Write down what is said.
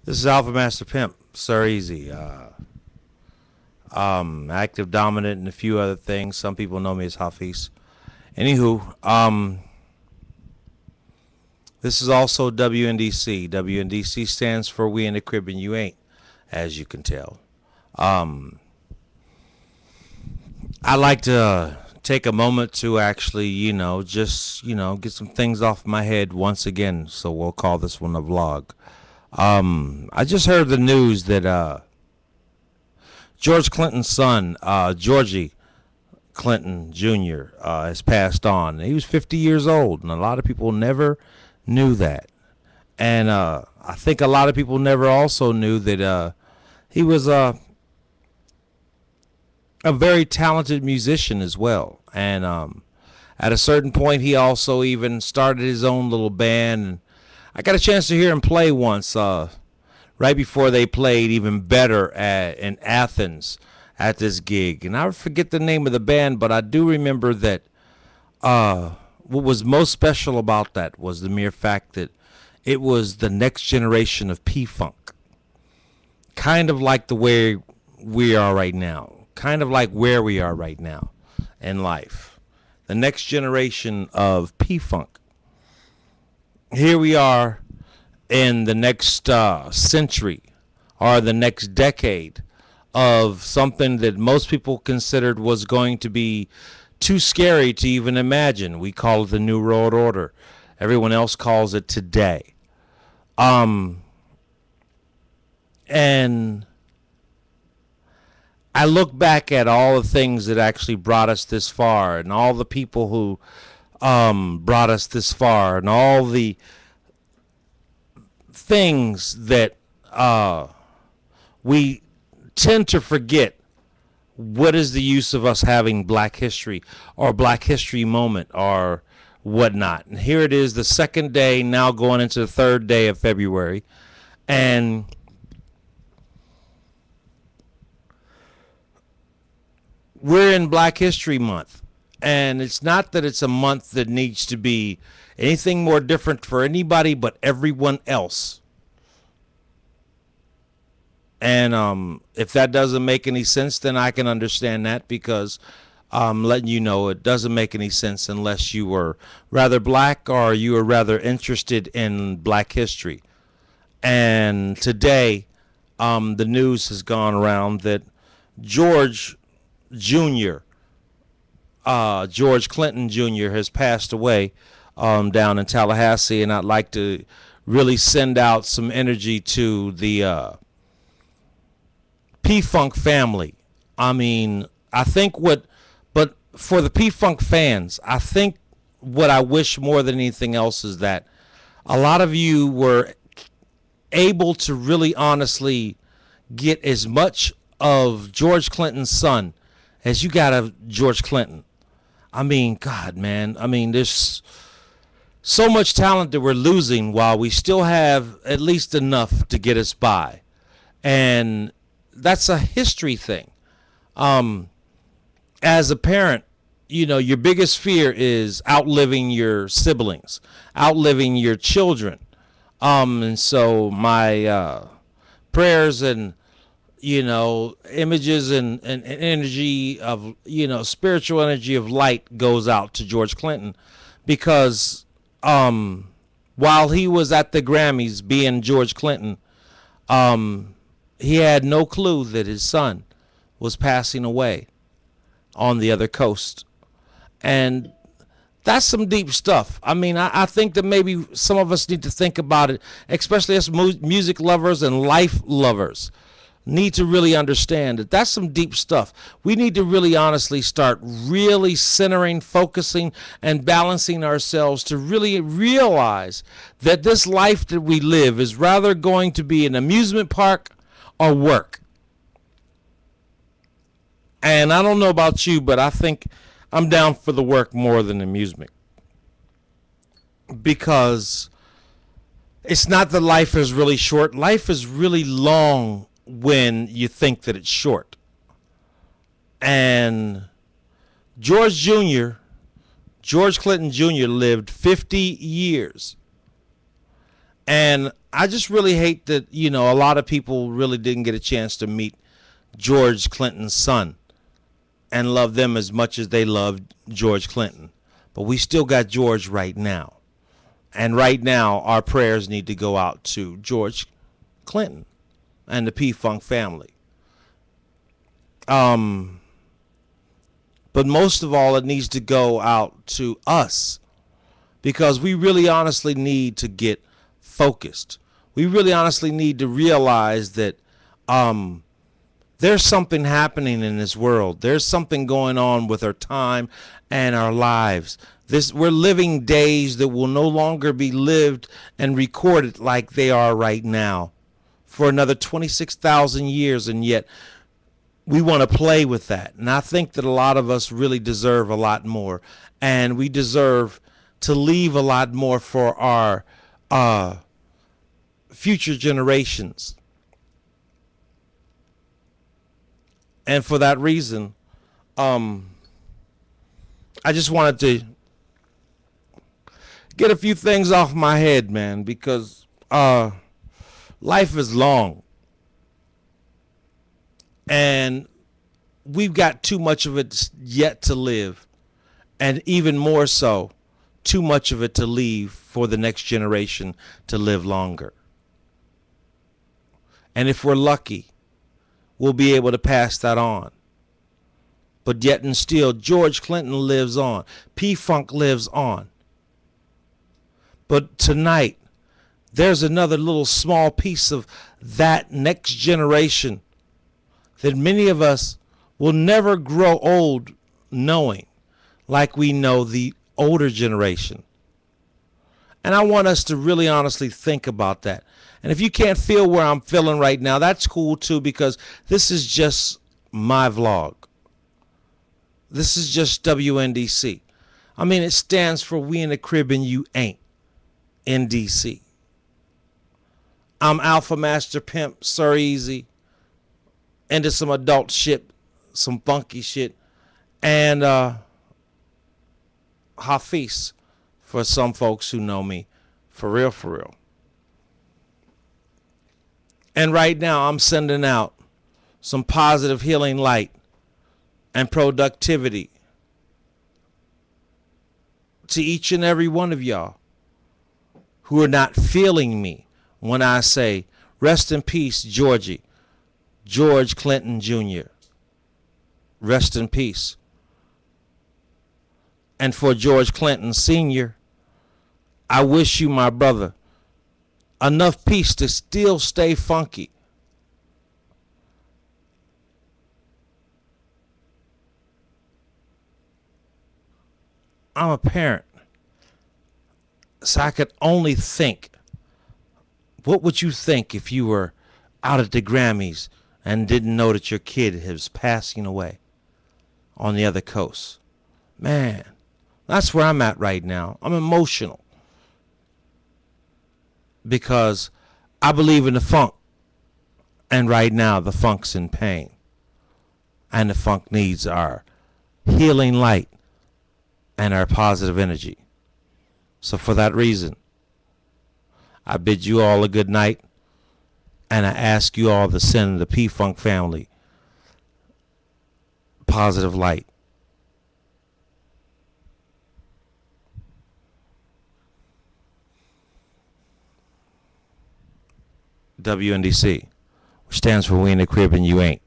This is Alpha Master Pimp, Sir Easy. Active, dominant, and a few other things. Some people know me as Hafiz. Anywho, this is also WNDC. WNDC stands for We in the Crib and You Ain't, as you can tell. Um, I like to take a moment to actually, just, get some things off my head once again. So we'll call this one a vlog. I just heard the news that George Clinton's son, Georgie Clinton Jr., has passed on. He was 50 years old, and a lot of people never knew that. And I think a lot of people never also knew that he was a very talented musician as well. And at a certain point, he also even started his own little band. And I got a chance to hear him play once, right before they played even better in Athens at this gig. And I forget the name of the band, but I do remember that what was most special about that was the mere fact that it was the next generation of P-Funk. Kind of like the way we are right now. Kind of like where we are right now in life. The next generation of P-Funk. Here we are in the next century or the next decade of something that most people considered was going to be too scary to even imagine. We call it the New World Order. Everyone else calls it today. And I look back at all the things that actually brought us this far and all the people who brought us this far and all the things that we tend to forget. What is the use of us having Black History or Black History Moment or whatnot? And here it is, the second day, now going into the third day of February. And we're in Black History Month. And it's not that it's a month that needs to be anything more different for anybody but everyone else. And if that doesn't make any sense, then I can understand that, because I'm letting you know it doesn't make any sense unless you were rather black or you were rather interested in Black history. And today, the news has gone around that George Jr., George Clinton Jr., has passed away down in Tallahassee. And I'd like to really send out some energy to the P-Funk family. I mean, I think but for the P-Funk fans, I think what I wish more than anything else is that a lot of you were able to really honestly get as much of George Clinton's son as you got of George Clinton. I mean, God, man. I mean, there's so much talent that we're losing while we still have at least enough to get us by. And that's a history thing. As a parent, your biggest fear is outliving your siblings, outliving your children. And so my prayers and images and energy of spiritual energy of light goes out to George Clinton, because while he was at the Grammys being George Clinton, he had no clue that his son was passing away on the other coast. And that's some deep stuff. I mean, I think that maybe some of us need to think about it, especially as music lovers and life lovers need to really understand that that's some deep stuff. We need to really honestly start really centering, focusing, and balancing ourselves to really realize that this life that we live is rather going to be an amusement park or work. And I don't know about you, but I think I'm down for the work more than amusement, because it's not that life is really short. Life is really long when you think that it's short. And George Clinton Jr. lived 50 years. And I just really hate that, a lot of people really didn't get a chance to meet George Clinton's son and love them as much as they loved George Clinton. But we still got George right now. And right now, our prayers need to go out to George Clinton and the P Funk family. Um, but most of all, it needs to go out to us because we really honestly need to get focused. We really honestly need to realize that um, there's something happening in this world. There's something going on with our time and our lives. We're living days that will no longer be lived and recorded like they are right now for another 26,000 years, and yet we want to play with that. And I think that a lot of us really deserve a lot more, and we deserve to leave a lot more for our future generations. And for that reason, I just wanted to get a few things off my head, man, because life is long. And we've got too much of it yet to live. And even more so, too much of it to leave for the next generation to live longer. And if we're lucky, we'll be able to pass that on. But yet and still, George Clinton lives on. P-Funk lives on. But tonight, there's another little small piece of that next generation that many of us will never grow old knowing like we know the older generation. And I want us to really honestly think about that. And if you can't feel where I'm feeling right now, that's cool too, because this is just my vlog. This is just WNDC. I mean, it stands for We in the Crib and You Ain't NDC. I'm Alpha Master Pimp, Sir Easy, into some adult shit, some funky shit, and Hafiz for some folks who know me. For real, for real. And right now I'm sending out some positive healing light and productivity to each and every one of y'all who are not feeling me when I say, rest in peace, Georgie, George Clinton Jr. Rest in peace. And for George Clinton Sr., I wish you, my brother, enough peace to still stay funky. I'm a parent, so I could only think, what would you think if you were out at the Grammys and didn't know that your kid was passing away on the other coast? Man, that's where I'm at right now. I'm emotional because I believe in the funk, and right now the funk's in pain, and the funk needs our healing light and our positive energy. So for that reason, I bid you all a good night, and I ask you all to send the P-Funk family positive light. WNDC, which stands for We in the Crib and You Ain't.